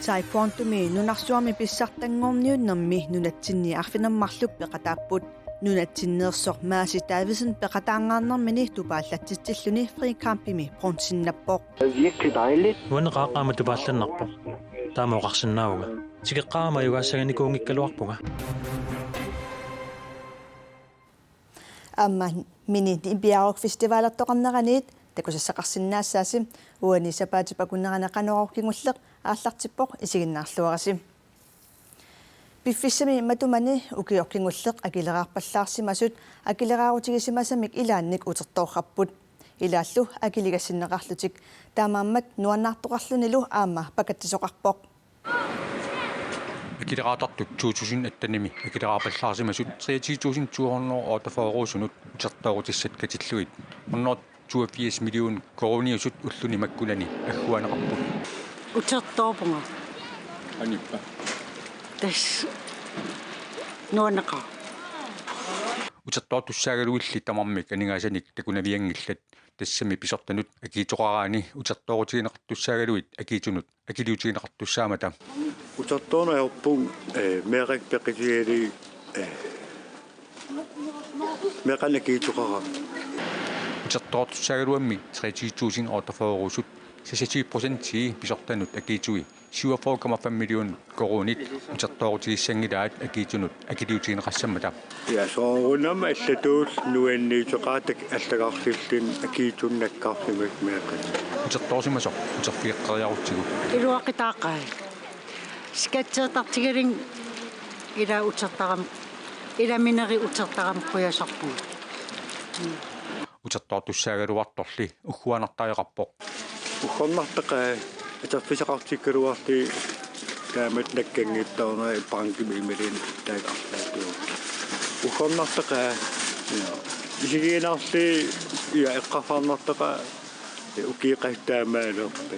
Taekwondo-mi nunarsuami pissartanngorniunnermi nunatsinni arfinammarlup peqataaput nunatsinneersoq Maasi Davidsen peqataangaarnermini tupaallatsitsilluni frikampimi bronsinnappoq. Virkelig dejligt. Uanneqaaqaama tupaallannerpo taamaoqarsinnaavuga tikeqqaama yugaassaganikuungikkaluarpuga Amma mini ibiaroq festivalertoqarneranit takusassaqarsinnaassaasim uani sapaatipakunneranaqanororkingulleq ааллартиппоқ исигиннаарлуараси пиффиссами матумани укиоркингуллеқ акилераарпаллаарсимасут акилераарутигисимасамик илаанник утерторраппут илааллу акилигассиннеқарлутик таамааммат нуаннаартоқарлунилу аама пакаттисоқарпоқ акилераатартут 2000 аттаними акилераарпаллаарсимасут 33200 отафоорусунут утертоорутиссат катиллуит онноо 82 миллион корониусут уллуни маккунани аггуанеқарпут утертоорпунга аниппа тас нуанеқа утертоортуссаагалуилли тамармик анигаасаник такунавиангиллат тассами писортанут акиитоқараани утертоорутигинеқартуссаагалуит акиитунут акилиутигинеқартуссаамата Утертоорнаерпун мерик пеқитиали меқанакиитоқара утертоортуссаагалуамми 33000 отафоорусут 60% писортанут акиитуи 47,5 миллион коронит утертоорутигиссангилаат акиитунут акилиутигинеқассамата я соорунама аллатуул нуанниитоқаатак аллагаарсиллин акиитуннаккаарсимак меқат утертоорсимасо утерфиэққариарутсигу илуақитааққай скатсертартигалин ила утертарам иламинери утертарам қуясарпу утертоортуссаагалуарторли уггуанартариақарпоқ ухоннартақа атаффисақартиккалуарти таамат наккангиттаорна банкимимилин таагарлаатуу ухоннартақа исигиинаарли я эққафаарнартақа укиеқаттаамаалерпат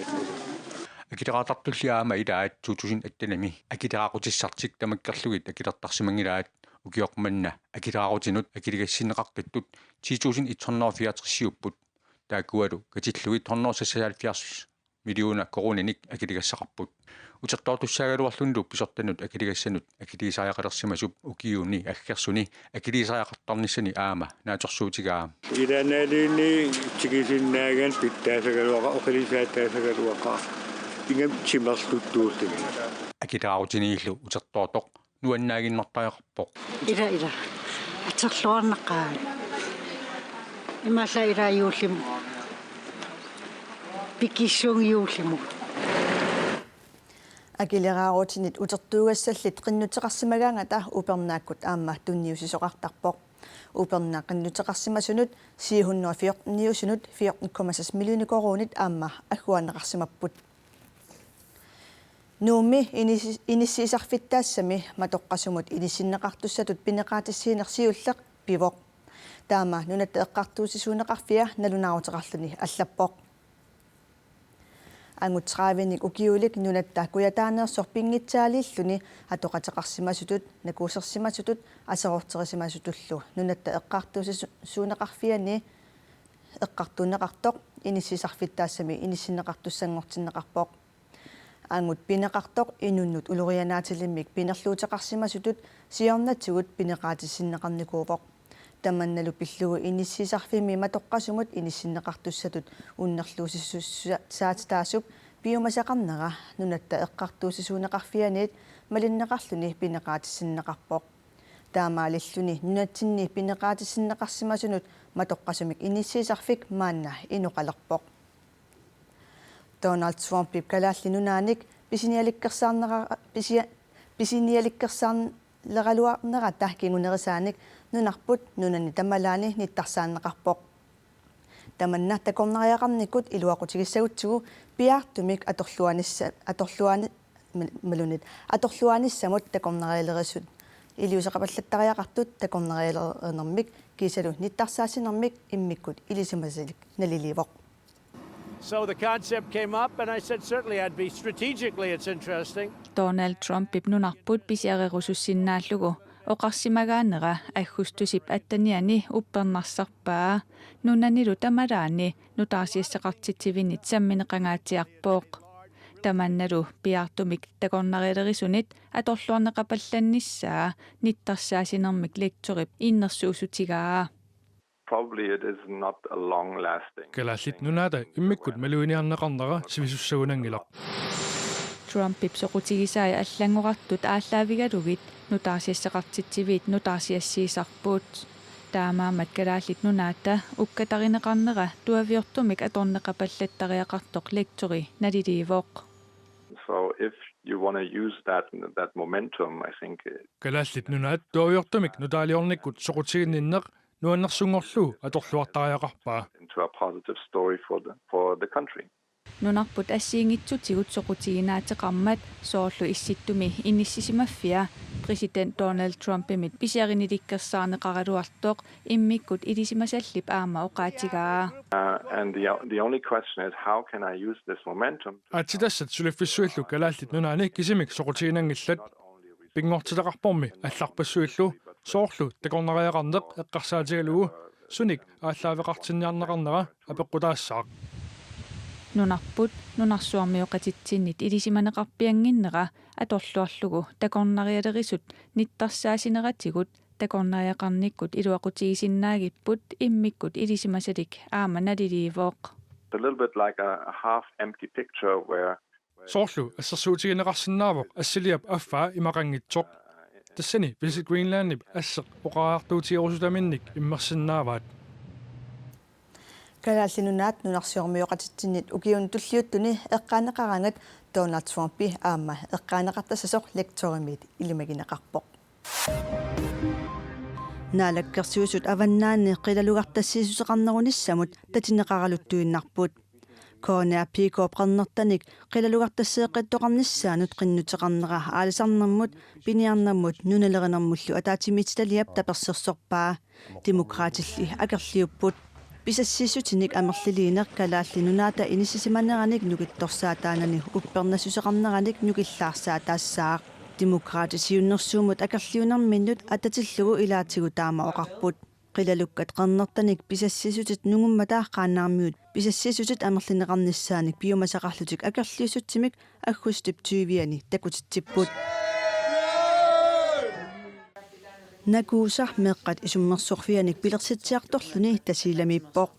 акилераатартуллиаама илаат 2000 аттанами акилераақутиссартик тамаккерлугит акилертарсимангилаат укиоқманна акилераақутинут акилигассинеқартуттут 10164 таакуалу катиллуит 176 миллиона корониник акилигассақарпут утертоортуссаагалуарлунлу писортанут акилигассанут акилисааяқалерсимасуп укиуни аггерсуни акилисааяқартарниссани аама нааторсуутигаа иланаалини тигисиннааган питтаасагалуаqa оқилисаатаасагалуаqa ингам чимерлуттуутиги акилаарутинигиллу утертоортоқ нуаннаагиннартаақарпоқ ила атерлуарнаққаа ималла илааюуллим пикиссунгиууллиму акилераарутинит утертуугассаллит qinnuteqarsimaгаангата упернааккут аама тунниусисоқартарпоқ упернаа qinnuteqarsimasунут 714 4,6 миллиуни коронит аама аггуанеқарсимаппут нууми иниссисарфиттаассами матоққасумут иниссиннеқартуссатут пинеқаатиссиинерсиуллеқ пивоқ таама нунатта эққартуусисуунеқарфиа налунаарутеқарлуни аллаппоқ ангутсраавиник укиулик нунатта куятаанеерсор пингитсаалииллуни атоқатеқарсимасутут накуусерсимасутут асерортерисимасутуллу нунатта эққартуусисуунеқарфиани эққартунеқартоқ иниссисарфиттаассами иниссиннеқартуссангортиннеқарпоқ ангут пинеқартоқ инуннут улурианаатилиммик пинерлуутеқарсимасутут сиорнатсугут пинеқаатиссиннеқарникуувоқ таманналу пиллугу иниссисарфими матоққасумут иниссиннеқартуссатут уннерлуусиссаатаасуп пиумасақарнера нунатта эққартуусисуунеқарфианиит малиннеқарлуни пинеқаатиссиннеқарпоқ таамаалиллуни нунатсинни пинеқаатиссиннеқарсимасунут матоққасумик иниссисарфик маанна инуқалерпоқ Donald Trump пипкалааллинунааник писиниаликкерсаарнералуарнерата кингунерисааник нунарпут нунани тамалаани ниттарсааннеқарпоқ таманна такорнариақарникут илуақутигиссагутсугу пиартумик аторлуаниссамут такорнариалерисут илиусеқапаллаттариақартут такорнариалернэрмик кисалу ниттарсаасинэрмик иммиккут илисимасалик налиливоқ So the concept came up, and I said, certainly, I'd be strategically, it's interesting. Donald Trump ibnunarput pisiarirusussinnaallugu oqarsimagaanera aggustusip attaniani uppernarserpaa nunanilu tamalaani nutaarsiissaqartitivinit sammineqangaatiarpooq Tamannalu piartumik takornariilerisunit atorluarneqapallannissaa nittarsaasinermik lektorip innersuusutigaa. Probably it is not a long lasting. Kalallit nunaata immikkut maluiniarneqarnera sivisussagunangilaq. Trumpip soqutigisaaya аллангорартут ааллаавигалугит нутаарсиассеқартитсивиит нутаарсиассиисарпуут таамаамат калааллит нунаата уккатаринеқарнера туавиортумик аторнеқапаллаттариақартоқ лектори налиливоқ. So if you want to use that momentum, I think Kalallit nunaat tuaviortumik nutaaliornikkut soqutiginninneq nuannersunngorlu atorluartariaqarpaa. into a positive story for the country. Nunarput assiingitsutigut soqutiginaateqarmat soorlu issittumi innissisimaffiа president Donald Trumpimit pisiarinilikkersaarneqaraluartoq immikkut ilisimasallip aama oqaatigaa. And the only question is how can I use this momentum Atitassat suliffissuillu kalaallit nunaani kisimik soqutiginangillat pingortilaqarpormi алларпассуиллу соорlu такорнериақарнеқ эққарсаатигалугу суник ааллаавеқартинниарнеқарнера апеққутаассаақ. Nunarput nunarsuarmiuqatitsinit ilisimanеqarpianginnera atorluarlugu takornarialerisut nittarsaasineratigut takornariaqarnikkut iluaqutigisinnaagipпут immikkut ilisimasalik aama naliliivooq. a little bit like a half empty picture where Soorlu ассерсуутигинеқарсинаавоқ ассилиап аффаа имақангитсоқ тассани Visit Greenlandip ассеқ оқаартуутиорусутаминник иммерсиннааваат. Kalaallinunaat nunarsiormiuqatitsinit ukiun tulliuttuni eqqaaneqarangат Donald Trumpi aamma eqqaaneqartassasoq lektorimit ilimagineqarpoq. Naalakkersuusut avannaanni qilalugartassiisuseqarnerunissamut tatineqaraluttuinnarput. Koonea piikoopqarnertanik qilalugartasseeqittoqarnissaanut qinnuteqarnera aalisarnermut piniarnermut nunalerinermullu ataatimitsitaliap tapersersorpaa demokraatilli akerliupput Pisassisutinik amerliliineq kalaallinunaata inissisimaneranik nukittorsaataanani uppernasusseqarneranik nukillaarsaattaassaaq demokraatisiunnersuumut akerliunerminnut atatillugu ilaatigu taama oqarput qilalukkat qarnertanik pisassisutit nungummataaqaannaarmiut pisassisutit amerlineqarnissaanik piumasaqarlutik akerliusutsimik aggustip 20 takutitsipput Nakuusar meqqat isummersorfianik pilersitsiartorluni tasiilamippoq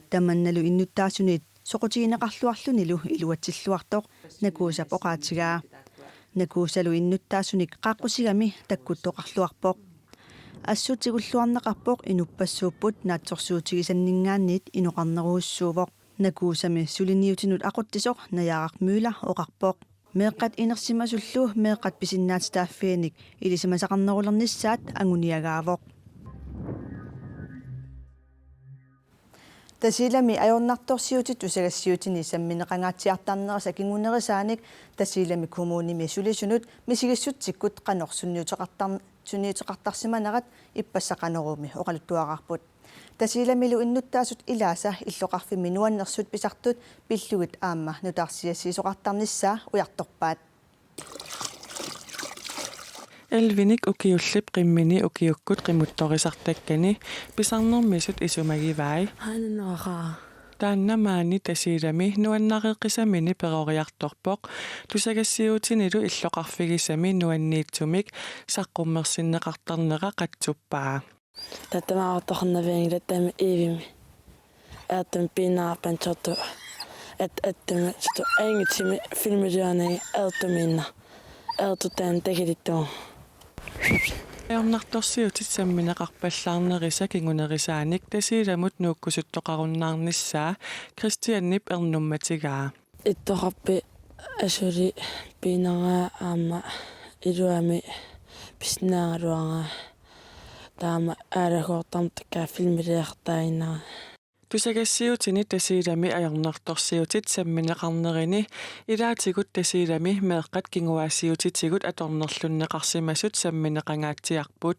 tamannalu innuttaasunit soqutigineqarluarlunilu iluatsilluartoq nakuusap oqaatigaa nakuusalu innuttaasunik qaaqqusigami takkuttoqarluarpoq assutsigulluarneqarpoq inupassuupput naatsorsuutigisanningaannit inoqarneruussuuvoq nakuusami suliniutinut aquttisoq najaaqarmuila oqarpoq meeqqat inersimasullu meeqqat pisinnaatstaafiinik ilisimasaqarnerulernissaat anguniagaavoq Tasilami ajornartorsiutit usagassiutini sammineqangaatiartarnerasa kingunerisaanik tasilami kommunimi sulisunut misigissuttikkut qanorsunniuteqartarsimanerat ippassaqanerumi oqaluttuaqarput Tasilamilu innuttaasut ilaasa illoqarfimi nuannersut pisartut pillugit aamma nutaarsiassiisoqartarnissaa ujartorpaat Elvinik ukiullip qimmini ukiukkut qimuttorisartakkani pisarnermisut isumagivai Hannaqa taannamaani tasilami nuannaqeqqisamini peroriartorpoq tusagassiutinilu illoqarfigisami nuanniitsumik saqqummersinneqartarnera qatsuppaa Tatamaaqortornerviangilataami iivimi aatam piinaarpansortu attama situ aingitsimi filmiluanagi aertumiinna aertutaan takilittugu Ajornartorsiutit sammineqarpallaarnerisa kingunerisaanik tasiilamut nuukkusuttoqarunnaarnissaa Kristiannip ernummatigaa ittoqarpi asuli piinaraa aama iluami pisnaagaluaraa taama aalahuortarmtakkaa filmileartainaa Tusagassiutini tasiilami ajornartorsiutit sammineqarnerini ilaatigut tasiilami meeqqat kinguaassiutitigut atornerlunneqarsimasut sammineqangaatsiarput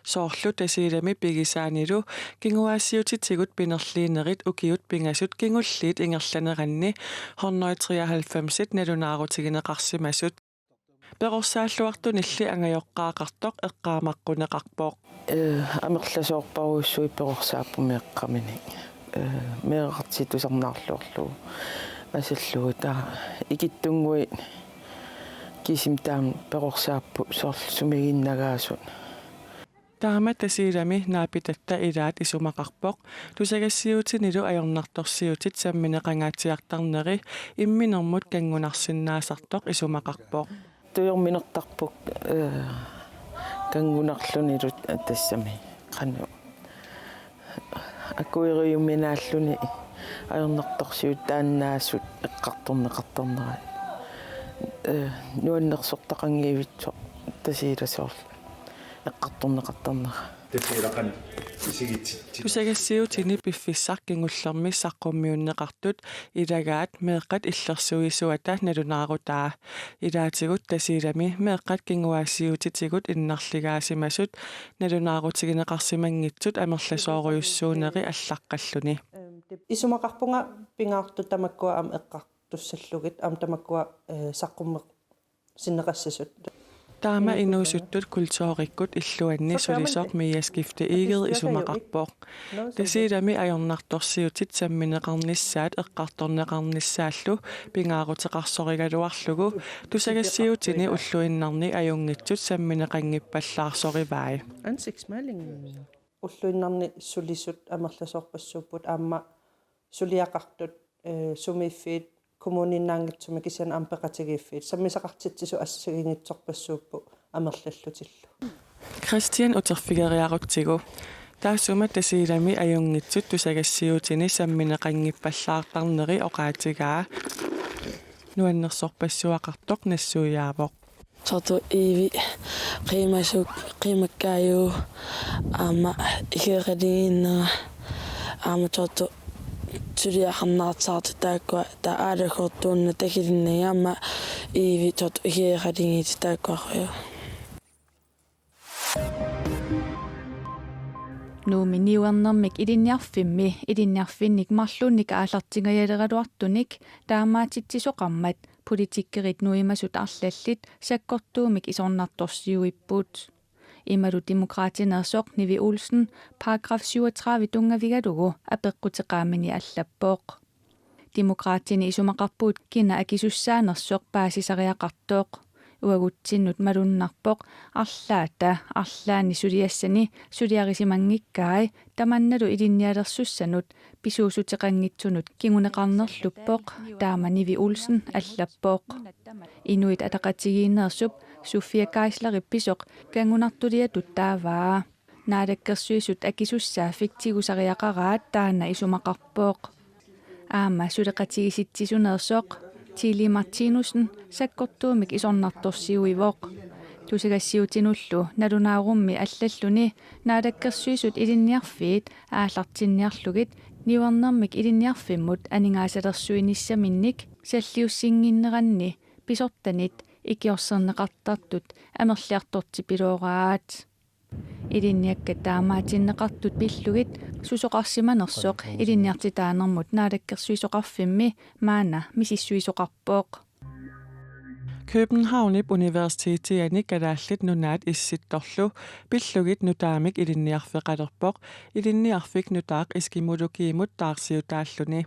soorlu tasiilami pigisaanilu kinguaassiutitigut pinerliinerit ukiut pingasut kingulliit ingerlaneranni 193 nalunaarutigineqarsimasut Perorsaalluartunilli angajoqqaaqartoq eqqaamaqquneqarpoq Amerlasoorparuussui perorsaapumeeqqamini meeqartitusarnaarluorlu асаллугу таа икиттунгуи кисим таам перорсааппу сорл сумигиннагаасут таама тасилами наапитатта илаат исумақарпоқ тусагассиутинилу ajornartorsiutit самминеқангаатиартарнери имминермут кангунарсиннаасартоқ исумақарпоқ туйорминертарпук кангунарлунилут тассами қану акуириуминааллуни ajornartorsiut тааннаасут эққарторнеқарторнера нуаннерсортақангиивитсо тасиласоор эққарторнеқарторнера тасилақани исигитсит тусагассиутини пиффиссар кингуллерми саққуммиуннеқартут илагаат меэққат иллерсуисуата налунаарутаа илаатигут тасилами меэққат кингуаассиутитигут иннарлигаасимасут налунаарутигинеқарсимангитсут амерласооруйуссуунери аллаққаллуни исумақарпунга пингаарту тамаккуа ам эққартуссаллугит ам тамаккуа саққуммеқ синнеқассасут таама инуусуттут культууриккут иллуанни сулисоқ мияскифте игер исумақарпоқ тасилами ajornartorsiutit самминеқарниссаат эққарторнеқарниссааллу пингаарутеқарсоригалуарлугу тусагассиутини уллуиннарни аюнгитсут самминеқангиппаллаарсориваи ансиксмалинг уллуиннарни сулисут амерласоорпассууппут аама сулиақартут сумиффит коммуниннаангитсума кисана ампеқатигииффит саммисақартитсису ассагингитсорпассууппу амерлаллутиллу Christian утерфигериарутсигу таасума тасилами аюнгитсут тусагассиутини самминеқангиппаллаартарнери оқаатигаа нуаннерсорпассуақартоқ нассуяавоқ тото иви қимаккааю аама ихерадиинна аама тото тулиахарнаартаарту тааккуа тааалахортуунна такилиннагаама иви тото ихерадингити тааккуарриу нууминиуернэрмик илинниарфинник марлунник аалартингаяалераluartunik таамаатитсисоқармат политиккерит нуимасут арлаллит саккортуумик исорнарторсиуиппут ималу демократинерсоқ Nivi Olsen paragraf 37 тунгавигалугу апеққутеқаамини аллаппооқ демократини исумақарпуут кина акисуссаанерсоқ паасисариақартооқ уагутсиннут малуннарпоқ арлаани сулиассани сулиарисимангиккаи таманналу илинниалерсуссанут писуусутеқангитсунут кигунеқарнерлуппоқ таама Nivi Olsen аллаппооқ инуит атақатигииннерсуп Sofia Geisler-Ppissoq кангунартулиатут тааваа наалаккерсуисут акисуссааффик тигусариақараат таана исумақарпооқ аама сулеқатигиситсисунерсоқ Тили Мартинуssen саккортуумик исорнарторсиуивоқ тусагассиутинуллу налунаарумми аллаллуни наалаккерсуисут илинниарфиит ааллартинниарлугит ниуарнэрмик илинниарфиммут анингаасалерсуиниссаминник саллиуссингиннеранни писортанит икиорсернеқартартут амерлиарторти пилуораат илинниакка таамаатиннеқартут пиллугит сусоқарсиманерсоқ илинниартитаанермут наалаккерсуисоқарфимми маана мисиссуисоқарпооқ Københavnip Universitetiani kalaallit nunaat issittorlu pillugit nutaamik ilinniarfeqalerpoq ilinniarfik nutaaq iskimulukiimut taarsiutaalluni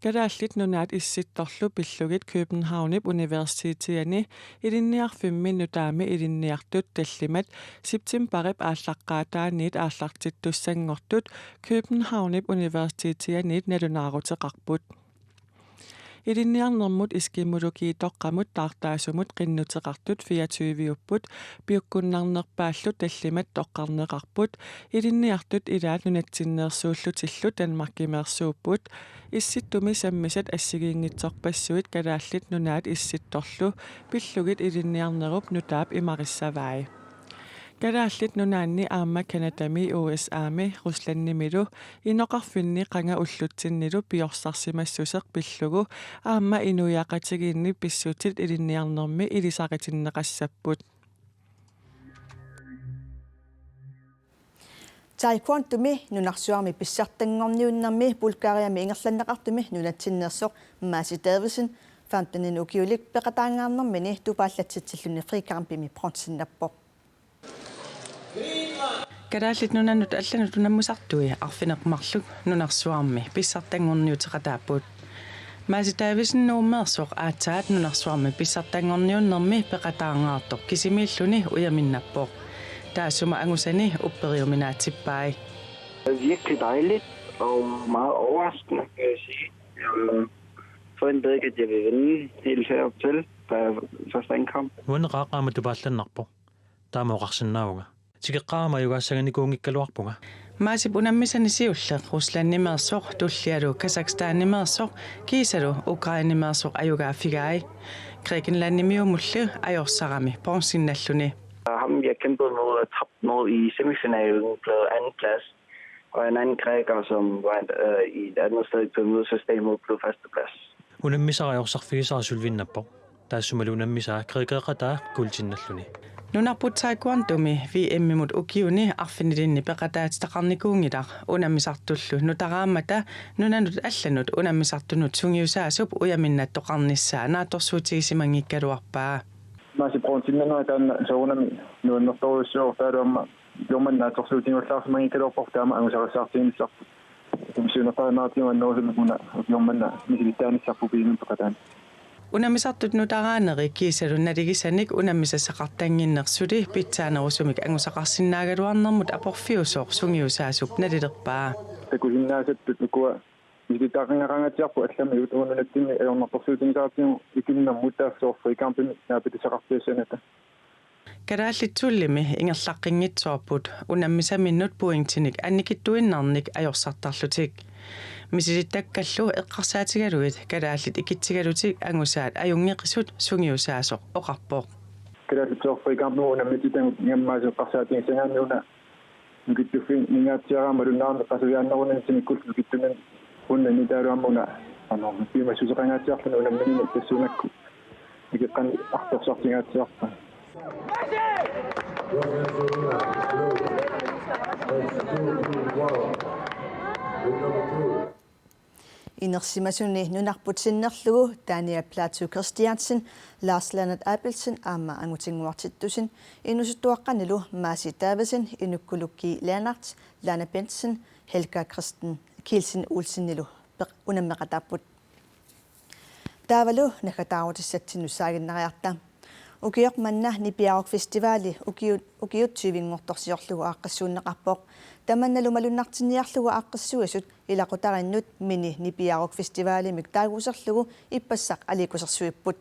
kalaallit nunaat issittorlu pillugit Københavnip Universitetiani ilinniarfimmi nutaami ilinniartut tallimat septemberip aallaqqaataaniit aallartittussangortut Københavnip Universitetianiit nalunaaruteqarput Ilinniarnermut iskimulukiitoqqamut taartaasumut qinnuteqartut 24-upput piukkunnarnerpaallu tallimat toqqarneqarput ilinniartut ilaat nunatsinneersuullutillu Danmarkimersuupput issittumi sammisat assigiingitsorpassuit kalaallit nunaat issittorlu pillugit ilinniarnerup nutaap imarissavai kalaallit nunaanni aamma Kanadami USAmi Russlandnimilu inoqarfinni qanga ullutsinnilu piorsaarsimassuseq pillugu aamma inuyaqatigiinni pissutit ilinniarnermi ilisaqatinneqassapput Taekwondo-mi nunarsuarmi pissartangorniunnermi Bulgariami ingerlanneqartumi nunatsinnersoq Masi Davidsen fantanin ukiulik peqataangaarnermini tupaallatsitsilluni friikaarpimi pronsinnappoq Kadaallit nunannut allanut unammusartuia arfineqmarluk nunarsuarmi pissartangorniuteqataappuut Maasi Davidsen nuummeersoq aataat nunarsuarmi pissartangorniunnermi peqataangaartoq kisimiilluni uyaminnappoq. Taasuma angusani upperiuminaatippai. Det er virkelig dejligt og meget overraskende, kan jeg sige. Jeg forventede ikke, at jeg ville vinde helt herop til, da jeg først ankom. Nuan qaaqaama tupaallanarpoq. Taamoqarsinnaavuga. Tigeqqaama yugassagani kuungikkaluarpunga. Maasip unammisani siulleq Ruslannimeersoq tullialu Kazakhstannimeersoq kiisalu Ukrainimeersoq ayugaafigaai. Grækenlandnimiumullu ajorsarami ponsinnalluni. Ham jeg kæmpede mod og tabte mod i semifinalen blev anden plads. Og en anden græker, som var i et andet sted i pyramidsystemet, blev førsteplads. Unammisarajorsarfiisarasulvinnappoq. Taassumalunammisaa kriqeqataa kultinnalluni. Nunarput taekwontumi VM-mut ukiuni arfinidinni peqataatitaqarnikuungilaq unammisartullu nutaraamata nunanut allanut unammisartunut sungiusaasup uyaminnattoqarnissaa naatorsuutigisimangikkaluarpaa. Maasi bronsinnanua taanna soorunami nuannertorussuu taaluamma jormannaatorsuutigiullaarsimangikkaluarpoq taama angusarisaartiginissarpu kumsiunertaanaartiuannerusumikuna jormanna misilitaanissarpu piimin peqataani. Unammisartut nutaraaneri kiisalu naligisanik unammisassaqartanginnersuli pitsaanerusumik angusaqarsinnaagaluarnermut aporfiusoq sungiusaasup nalilerpaa. Takuhinnaasatut nukua misilitaaqangarangatiarpu allamiut uununattinni ajornertorsuutigisaartigu ikinnermut taafsoorfriikampimi naapitisaqartiassanata. Kadaallit ingerlaqqinngitsoorput unammisaminnut puingtinik annikittuinnarnik ajorsartarlutik. Misilittakkallu eqqarsaatigaluit kadaallit ikitsigalutik angusaat ajungeqisut sungiusaasoq oqarpoq. Kadaallit soorfriikampimu unammititang ngammaasuqqarsaatigisangaanniuna nukittuffi ningaatiaraamalunnаарne qasuyaannerunansinikkull nukittunan unnani taaluammuna piimassuseqangaatiarluna unamminini tassuunakku ikeqqan artorsartingaatiarpa. Inersimasunni nunarputsinnerlugu Dania Plato Christiansen, Lars Lennart Abelsen aama angutinguartittusin inusuttuaqqanilu Maasi Davidsen inukkulukki Lennart, Lana Benson, Helga Kristen Kielsen Olsennilu unammeqatapput. Taavalu nakataarutissatsinnussaaginnariarta. Ukiormanna nipiaruq festivaali ukiuttiivingortorsiorlugu aaqqassuunneqarpoq tamannalumalunnartinniarlugu aaqqassuisut ilaqutarinnut mini nipiaruq festivaalimik taaguserlugu ippassaq alikusersuipput.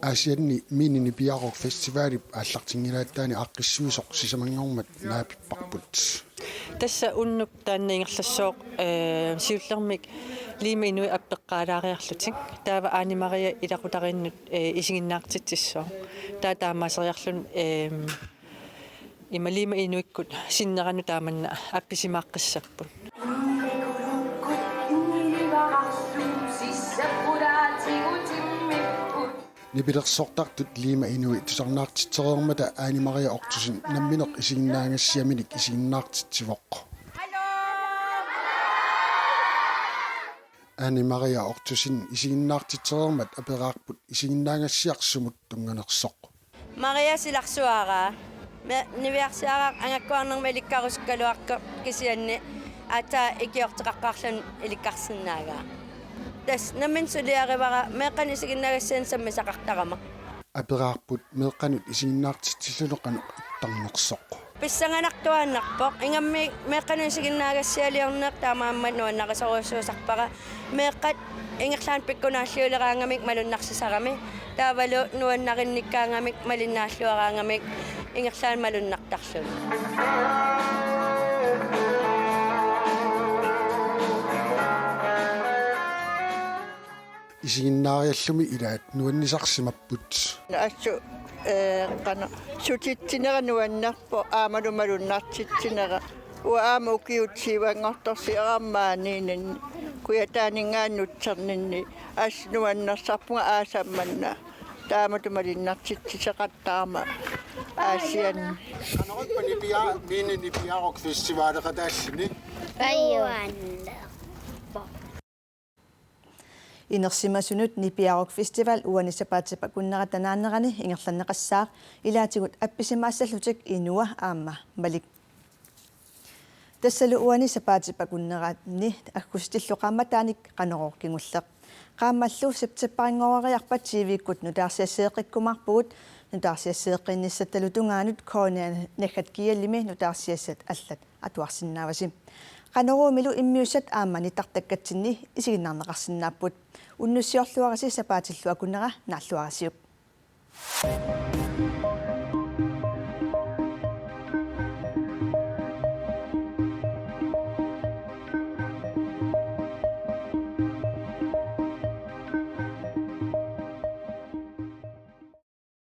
Asianni mini nipiaruq festivaali аллартингилааттаани aaqqissuisoq sisamangormat naapipparput. Tassa unnuk taanniingerlassooq siullermik liiminui appeqqaalaariarlutik taava Aani Maria ilaqutarinnut isiginnaartitsissoo taamaaseriarlun imaliima inuikkut sinneranu taamanna appisimaaqqiссаппут. Nipilersortartut liima inui tusarnaartitserermata Aani Maria ortusin namminoq isiginnaangassiaminik isiginnaartitsivoq. Aani Maria ortusin isiginnaartitserermat aperaarput isiginnaangassiarsumut tunganersoq. Maria silarsuara niviarsiara angakkuarnerma ilikkarusukkaluarka kisianni ata ikiorteqaqqaarlun ilikkarsinnaaga. Tas namin suliarivara meeqan isiginnaagassian sammisaqartarama. Aperaarput meeqanut isiginnaartitsilluneqanu ittarnersoq. Pissanganartuannarpoq ingammi meeqan isiginnaagassialiorneq taamaamma nuannaqasoruussuusarpara meeqat ingerlaan pikkunaalliuleraangamik malunnarsisarammi taavalu nuannaqinnikkaangamik malinnaalluaraangamik ingerlaan malunnartarlun. Isiginnaariallumi ilaat nuannisarsimapput. Assu qana sutitsinera nuannarpo aamalumalunnartitsinera uaama ukiutsiivangortorsieraammaaniinanni kuyataaningaannutserninni nuannarsarpunga aasammanna taamatumalinartitsiseqattaarma aasianni. Qanorippa nipiaruq festivaaleqataalluni. Ayuanna. Inersimasunut nipiaruq festival uanisapaatsipa kunneratanaannerani ingerlanneqassaaq ilaatigut appisimaassallutik inua aamma malik. тассалу уани сапаатипакуннераатни аккустиллуqaammataaник qanoroorkingulleq qaammallu септеппарингориарпат тивиккут нутаарсиассеэқиккумарпугут нутаарсиассеэққинниссатталу тунгаанут коонеан наггат киаллими нутаарсиассат аллат атуарсиннааваси qanoruumilu immiussat aammani tartakkatsinni isiginnarneqarsinnaapпут уннуссиорлуараси сапаатиллуакуннера нааллуарасиуп